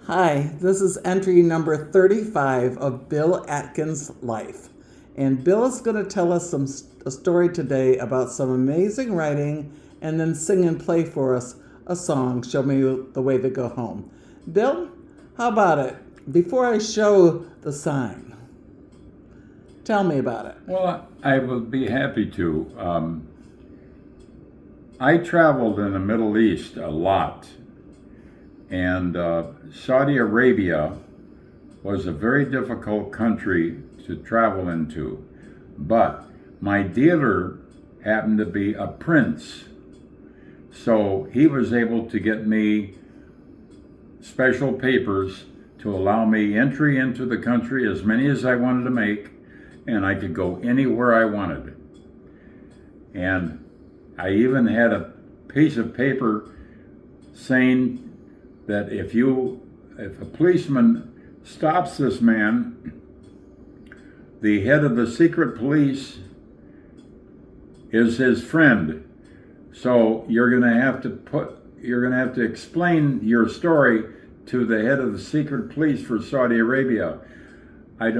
Hi, this is entry number 35 of Bill Atkin's life. And Bill is going to tell us a story today about some amazing writing and then sing and play for us a song, Show Me the Way to Go Home. Bill, how about it? Before I show the sign, tell me about it. Well, I will be happy to. I traveled in the Middle East a lot, and Saudi Arabia was a very difficult country to travel into. But my dealer happened to be a prince, so he was able to get me special papers to allow me entry into the country, as many as I wanted to make, and I could go anywhere I wanted. And I even had a piece of paper saying that if a policeman stops this man, the head of the secret police is his friend. So you're going to have to explain your story to the head of the secret police for Saudi Arabia. They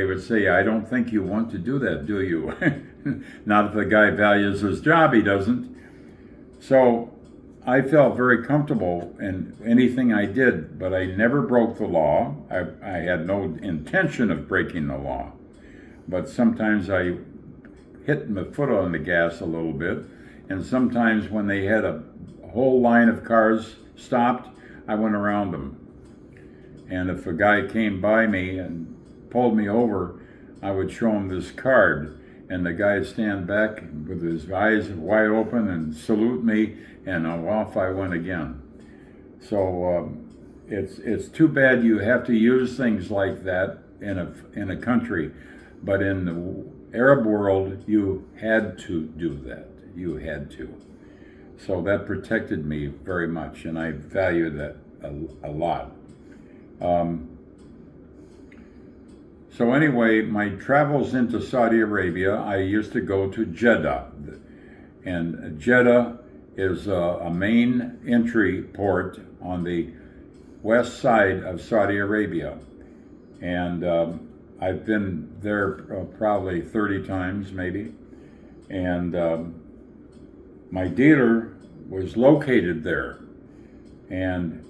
would say, I don't think you want to do that, do you? Not if the guy values his job, he doesn't. So I felt very comfortable in anything I did, but I never broke the law. I had no intention of breaking the law. But sometimes I hit my foot on the gas a little bit, and sometimes when they had a whole line of cars stopped, I went around them. And if a guy came by me and pulled me over, I would show him this card, and the guy would stand back with his eyes wide open and salute me, and off I went again. So it's too bad you have to use things like that in a country, but in the Arab world, you had to do that. You had to. So that protected me very much, and I value that a lot. So anyway, my travels into Saudi Arabia, I used to go to Jeddah. And Jeddah is a main entry port on the west side of Saudi Arabia. And I've been there probably 30 times maybe. And my dealer was located there. And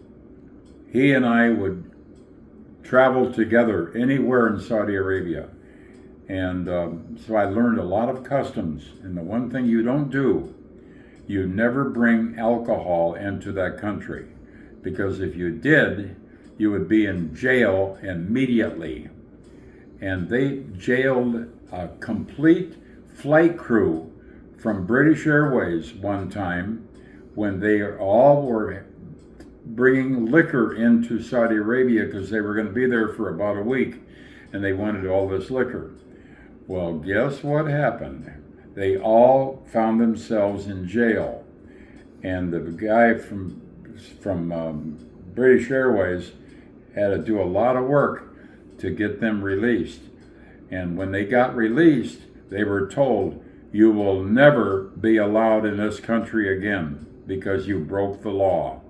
he and I would travel together anywhere in Saudi Arabia. And so I learned a lot of customs. And the one thing you don't do, you never bring alcohol into that country. Because if you did, you would be in jail immediately. And they jailed a complete flight crew from British Airways one time when they all were bringing liquor into Saudi Arabia because they were going to be there for about a week and they wanted all this liquor. Well, guess what happened? They all found themselves in jail, and the guy from British Airways had to do a lot of work to get them released. And when they got released, they were told, you will never be allowed in this country again because you broke the law.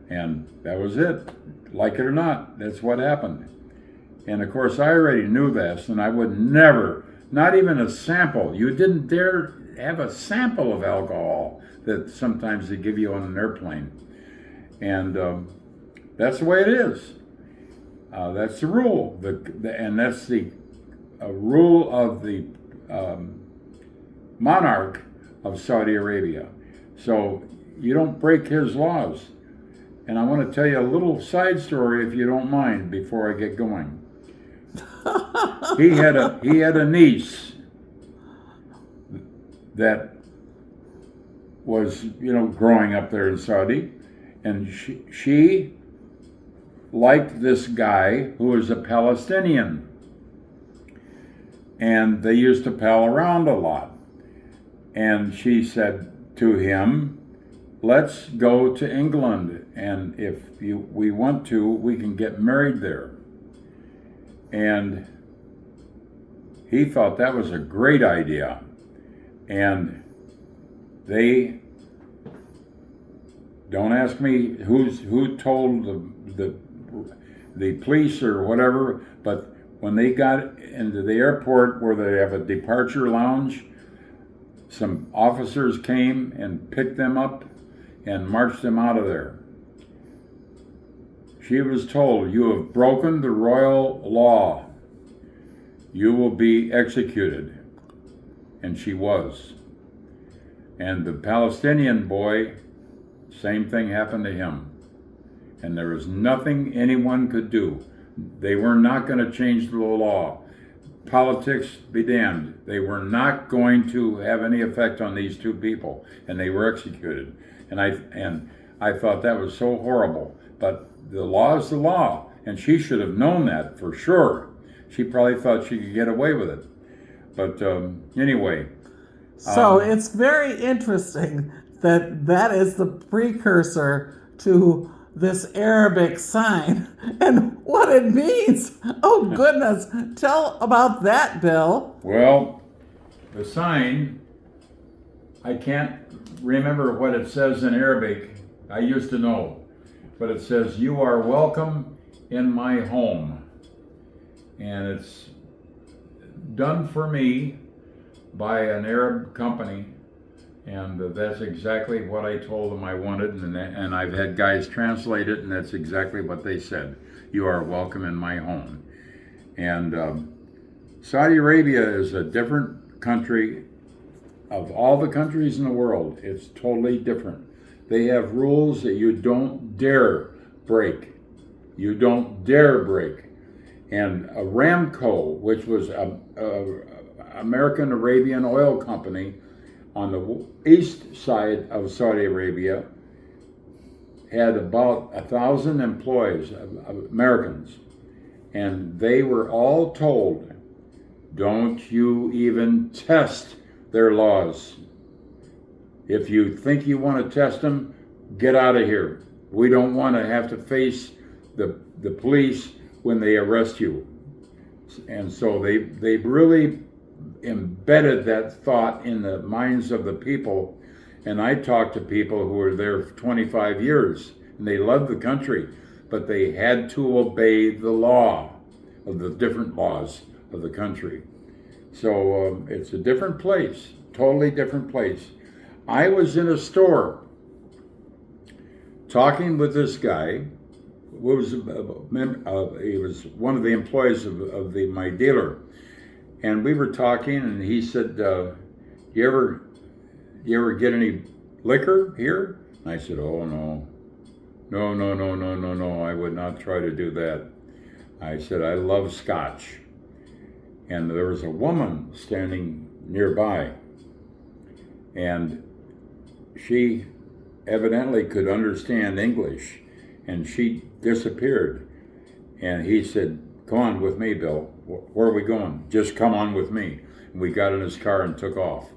And that was it. Like it or not, that's what happened. And of course, I already knew this, and I would never, not even a sample, you didn't dare have a sample of alcohol that sometimes they give you on an airplane. And that's the way it is. That's the rule. And that's the rule of the monarch of Saudi Arabia. So you don't break his laws. And I want to tell you a little side story, if you don't mind, before I get going. He had a niece that was, growing up there in Saudi, and she liked this guy who was a Palestinian, and they used to pal around a lot. And she said to him, let's go to England, and if we want to, we can get married there. And he thought that was a great idea. And they Don't ask me who told the police or whatever, but when they got into the airport where they have a departure lounge, some officers came and picked them up and marched them out of there. She was told, "You have broken the royal law. You will be executed." And she was. And the Palestinian boy, same thing happened to him. And there was nothing anyone could do. They were not going to change the law. Politics be damned. They were not going to have any effect on these two people, and they were executed. And I thought that was so horrible. But the law is the law, and she should have known that for sure. She probably thought she could get away with it. But anyway. So it's very interesting that that is the precursor to this Arabic sign and what it means. Oh, goodness. Tell about that, Bill. Well, the sign, I can't remember what it says in Arabic. I used to know. But it says, "You are welcome in my home." And it's done for me by an Arab company. And that's exactly what I told them I wanted, and I've had guys translate it, and that's exactly what they said. "You are welcome in my home." And Saudi Arabia is a different country. Of all the countries in the world, it's totally different. They have rules that you don't dare break. You don't dare break. And Aramco, which was a American Arabian oil company, on the east side of Saudi Arabia, had about 1,000 employees, Americans, and they were all told, "Don't you even test their laws. If you think you want to test them, get out of here. We don't want to have to face the police when they arrest you." And so they really embedded that thought in the minds of the people. And I talked to people who were there for 25 years, and they loved the country, but they had to obey the law of the different laws of the country. So it's a different place, totally different place. I was in a store talking with this guy who was he was one of the employees of my dealer. And we were talking, and he said, you ever get any liquor here?" And I said, "Oh, no. No, I would not try to do that." I said, "I love scotch." And there was a woman standing nearby, and she evidently could understand English, and she disappeared. And he said, "Come on with me, Bill. Where are we going?" "Just come on with me." And we got in his car and took off.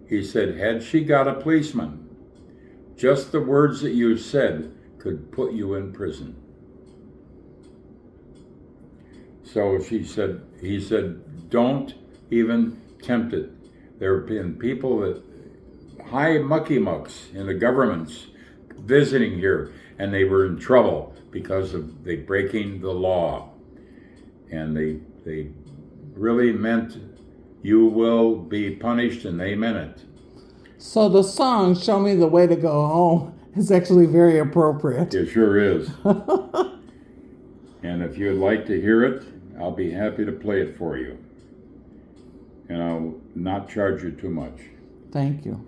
He said, "Had she got a policeman, just the words that you said could put you in prison." So he said, "Don't even tempt it." There have been people that, high mucky mucks in the governments, visiting here, and they were in trouble because of they breaking the law. And they really meant, "You will be punished," and they meant it. So the song "Show Me the Way to Go Home" is actually very appropriate. It sure is. And if you'd like to hear it, I'll be happy to play it for you. And I'll not charge you too much. Thank you.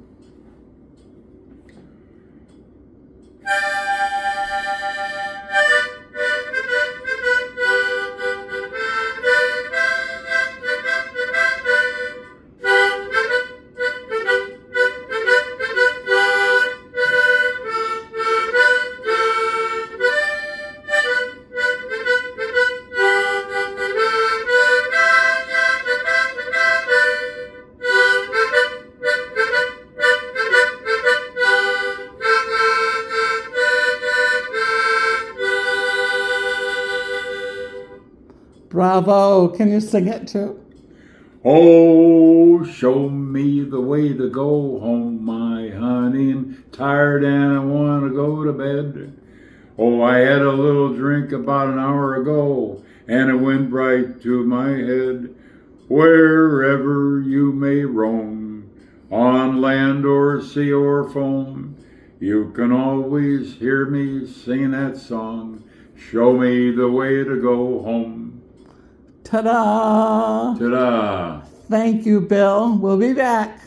Bravo. Can you sing it too? Oh, show me the way to go home, my honey. I'm tired and I want to go to bed. Oh, I had a little drink about an hour ago, and it went right to my head. Wherever you may roam, on land or sea or foam, you can always hear me singing that song. Show me the way to go home. Ta-da! Ta-da! Thank you, Bill. We'll be back.